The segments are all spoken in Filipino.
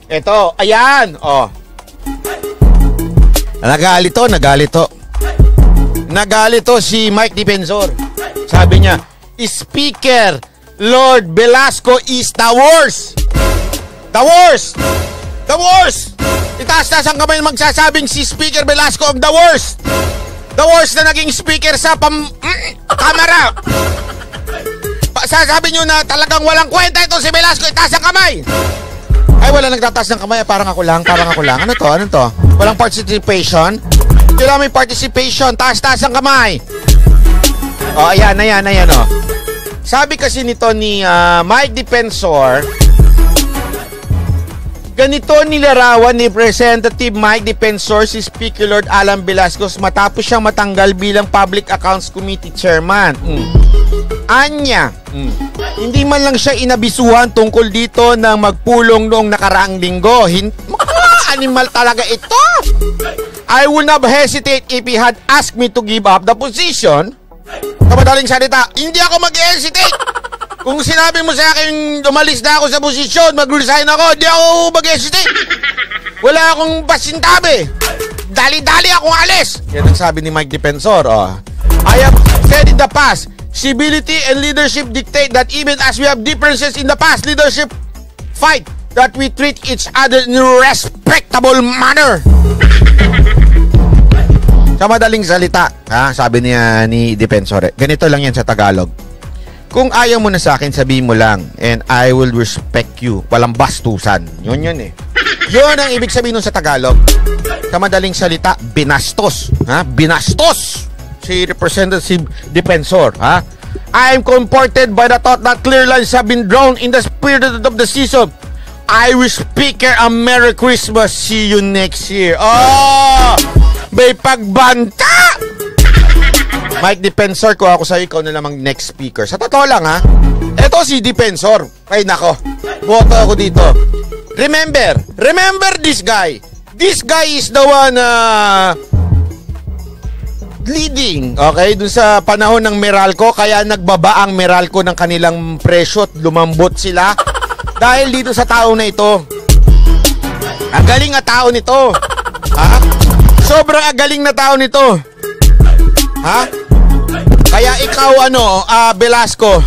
Ito, ayan. Oh. Nagalito. Nagalito si Mike Defensor. Sabi niya, Speaker Lord Velasco is the worst. The worst. The worst. Itaas-taas ang kamay magsasabing si Speaker Velasco ang the worst. The worst na naging speaker sa kamera. Sasabi nyo na talagang walang kwenta ito si Velasco. Itaas ang kamay. Ay, wala nagtataas ng kamay. Parang ako lang. Ano to? Walang participation? Kailangan may participation. Taas-taas ang kamay. O, ayan, o. Sabi kasi nito ni Mike Defensor, ganito nilarawan ni Representative Mike Defensor si Speaker Lord Alan Velasco matapos siyang matanggal bilang Public Accounts Committee Chairman. Anya, hindi man lang siya inabisuhan tungkol dito ng magpulong noong nakaraang linggo. Animal talaga ito. I would not hesitate if he had asked me to give up the position. Kamadaling salita, hindi ako mag-hesitate. Kung sinabi mo sa akin, umalis na ako sa posisyon, mag-resign ako, di ako mag-hesitate. Wala akong pasintabi. Dali-dali akong alis. Yan ang sabi ni Mike Defensor. I have said in the past, civility and leadership dictate that even as we have differences in the past leadership fight, that we treat each other in a respectable manner. Sa madaling salita, sabi niya ni Defensor, ganito lang yan sa Tagalog. Kung ayaw mo na sa akin, sabihin mo lang, and I will respect you. Walang bastusan. Yun eh. Yun ang ibig sabihin nun sa Tagalog. Sa madaling salita, binastos. Binastos si Representative Defensor. I am comforted by the thought that clear lines have been drawn in the spirit of the season. I wish Speaker a Merry Christmas. See you next year. May pagbanta! Mike Defensor, ko ako sa'yo, ikaw na namang next speaker. Sa totoo lang, eto si Defensor. Ay, nako. Boto ako dito. Remember this guy. This guy is the one leading, okay, dun sa panahon ng Meralco. Kaya nagbaba ang Meralco ng kanilang presyo at lumambot sila. Dahil dito sa tao na ito. Ang galing na tao nito. Sobrang agaling na tao nito. Kaya ikaw Velasco.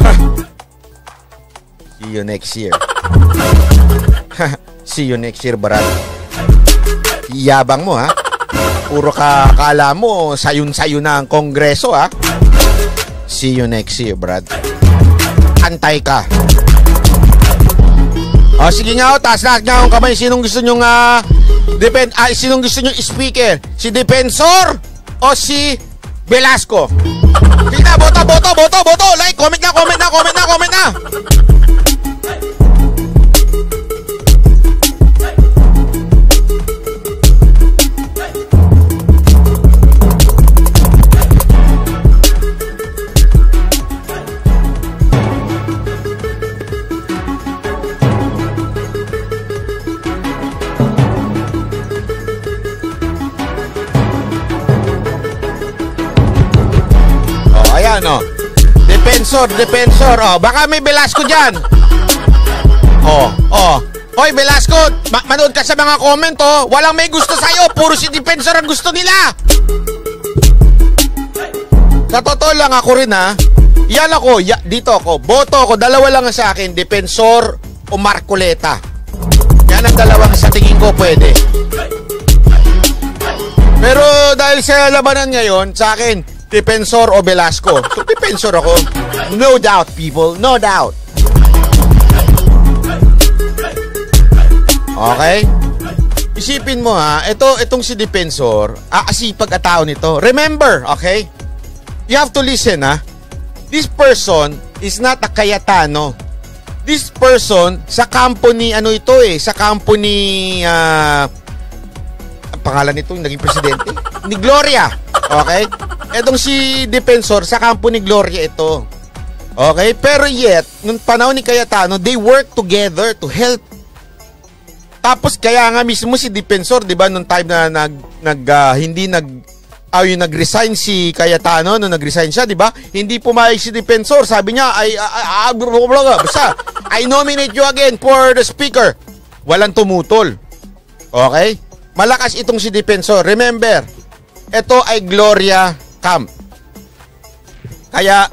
See you next year. See you next year, Brad. Iyabang mo, Puro kala mo sayon-sayon na ang kongreso, See you next year, Brad. Antay ka. Sige nga, taas lahat nga ang kamay. Sinong gusto nyong sinong gusto nyong speaker? Si Defensor o si Velasco? Kita, boto. Like, comment na. Defensor. Baka may Velasco dyan. Hoy, Velasco, manood ka sa mga comment, Walang may gusto sa'yo. Puro si Defensor ang gusto nila. Sa totoo lang ako rin, Yan ako, dito ako. Boto ako, dalawa lang sa akin. Defensor o Marcoleta. Yan ang dalawang sa tingin ko pwede. Pero dahil sa labanan ngayon, sa akin, Defensor o Velasco. So, Defensor ako. No doubt, people. No doubt. Okay? Isipin mo, itong si Defensor, asipag at tao nito. Remember, okay? You have to listen, This person is not a Cayetano. This person, sa kampo ni, sa kampo ni, ang pangalan nito, yung naging presidente, ni Gloria. Okay? Etong si Defensor, sa kampo ni Gloria ito. Okay? Pero yet, nung panahon ni Cayetano, they work together to help. Tapos kaya nga mismo si Defensor, di ba, nung time na yung nag-resign si Cayetano, nung nag-resign siya, di ba? Hindi pumayag si Defensor. Sabi niya, basta, I nominate you again for the speaker. walang tumutol. Okay? Malakas itong si Dipensor. Remember, ito ay Gloria Camp. Kaya,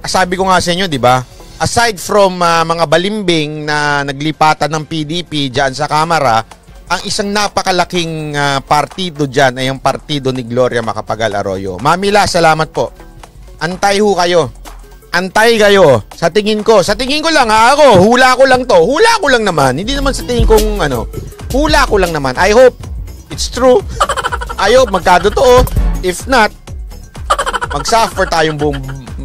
sabi ko nga sa inyo, di ba? Aside from mga balimbing na naglipatan ng PDP dyan sa Kamara, ang isang napakalaking partido dyan ay ang partido ni Gloria Macapagal Arroyo. Mamila, salamat po. Antay ho kayo. Antay kayo. Sa tingin ko lang ako, hula ko lang to. Hula ko lang naman. Hindi naman sa tingin kong hula ko lang naman. I hope it's true. I hope magkatotoo. If not, mag-suffer tayong buong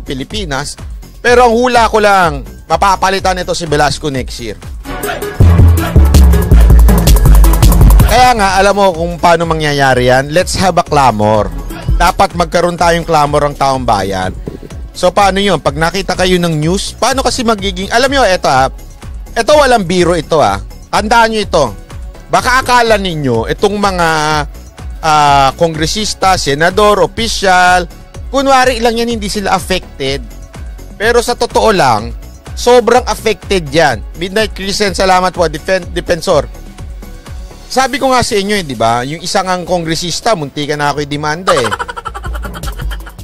Pilipinas. Pero ang hula ko lang, mapapalitan ito si Velasco next year. Kaya nga, alam mo kung paano mangyayari yan? Let's have a clamor. Dapat magkaroon tayong clamor ang taong bayan. So, paano yun? Pag nakita kayo ng news, paano kasi magiging... Alam nyo, ito walang biro ito Tandaan nyo ito. Baka akala ninyo, itong mga kongresista, senador, opisyal, kunwari lang yan, hindi sila affected. Pero sa totoo lang, sobrang affected yan. Midnight Crescent, salamat po, Dipensor. Sabi ko nga sa inyo, di ba? Yung isang ang kongresista, munti ka na ako'y demanda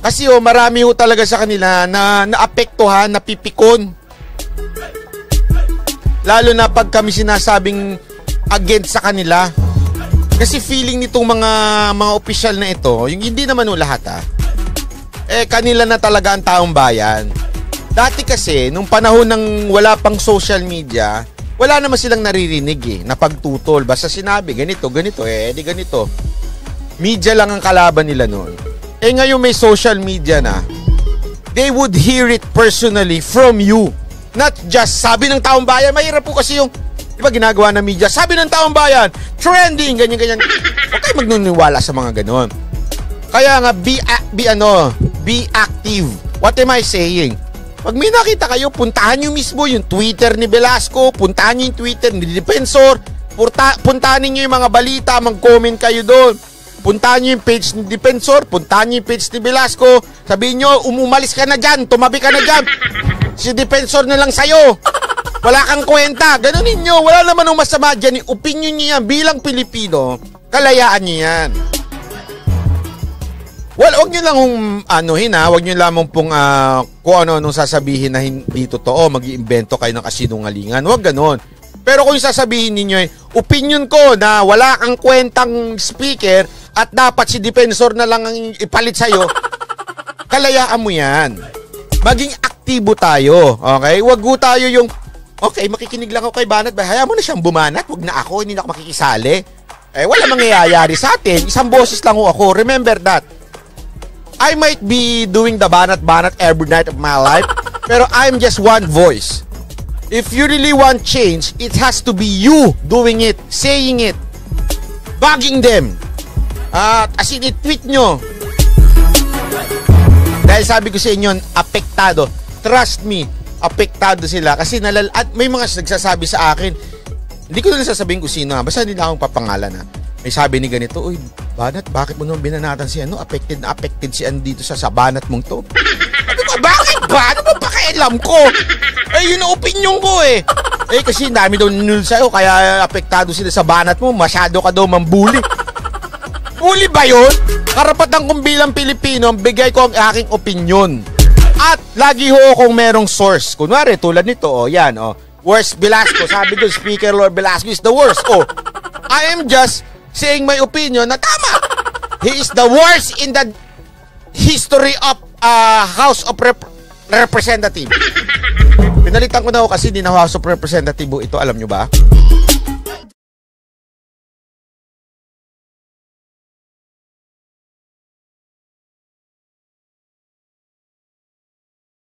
Kasi marami talaga sa kanila na naapektuhan, napipikon. Lalo na pag kami sinasabing against sa kanila. Kasi feeling nitong mga opisyal na ito, yung hindi naman lahat kanila na talaga ang taong bayan. Dati kasi, nung panahon ng wala pang social media, wala naman silang naririnig na pagtutol. Basta sinabi, ganito, di ganito. Media lang ang kalaban nila noon. Ngayon may social media na, they would hear it personally from you. Not just sabi ng taong bayan. Mahirap po kasi yung, di ba ginagawa ng media, sabi ng taong bayan, trending, ganyan. Huwag kayo magnuniwala sa mga ganon. Kaya nga, be active. What am I saying? Pag may nakita kayo, puntahan nyo mismo yung Twitter ni Velasco, puntahan nyo yung Twitter ni Dipensor, puntahan nyo yung mga balita, mag-comment kayo doon. Puntahan nyo yung page ni Dipensor, puntahan nyo yung page ni Velasco, sabihin nyo, umumalis ka na dyan, tumabi ka na dyan. Si Dipensor na lang sa'yo. Wala kang kwenta. Ganunin nyo, wala naman ang masama dyan. Opinion nyo yan bilang Pilipino, kalayaan nyo yan. Well, huwag nyo lang huwag nyo lamang pong kung ano sasabihin na hindi totoo, mag-iimbento kayo ng kasinungalingan. Huwag ganon. Pero kung sasabihin ninyo, opinion ko na wala kang kwentang speaker at dapat si Dipensor na lang ang ipalit sa'yo, kalayaan mo yan. Maging aktibo tayo, okay? Huwag tayo yung, okay, makikinig lang ako kay Banat, hayaan mo na siyang bumanat, huwag na ako, hindi na ako makikisali. Wala mangyayari sa atin, isang boses lang ako, remember that. I might be doing the banat every night of my life, pero I'm just one voice. If you really want change, it has to be you doing it, saying it, bugging them. As in, i-tweet nyo. Dahil sabi ko sa inyo, apektado. Trust me, apektado sila. Kasi at may mga nagsasabi sa akin, hindi ko na sasabihin kung sino, basta hindi na akong papangalan May sabi ni ganito, uy, Banat, bakit mo nung binanatan si affected na affected si dito sa banat mong to? Sabi ko, bakit ba? Ano ba pakialam ko? Yun ang opinion ko kasi dami daw ninul sa'yo, kaya apektado sila sa banat mo, masyado ka daw mambuli. Bully ba yun? Karapatan kong bilang Pilipino, bigay ko ang aking opinion. At lagi akong merong source. Kunwari, tulad nito, yan, worst Velasco. Sabi doon, Speaker Lord Velasco is the worst. I am just saying my opinion na tama. He is the worst in the history of House of Representative. Pinalitan ko na kasi hindi na House of Representative ito, alam nyo ba?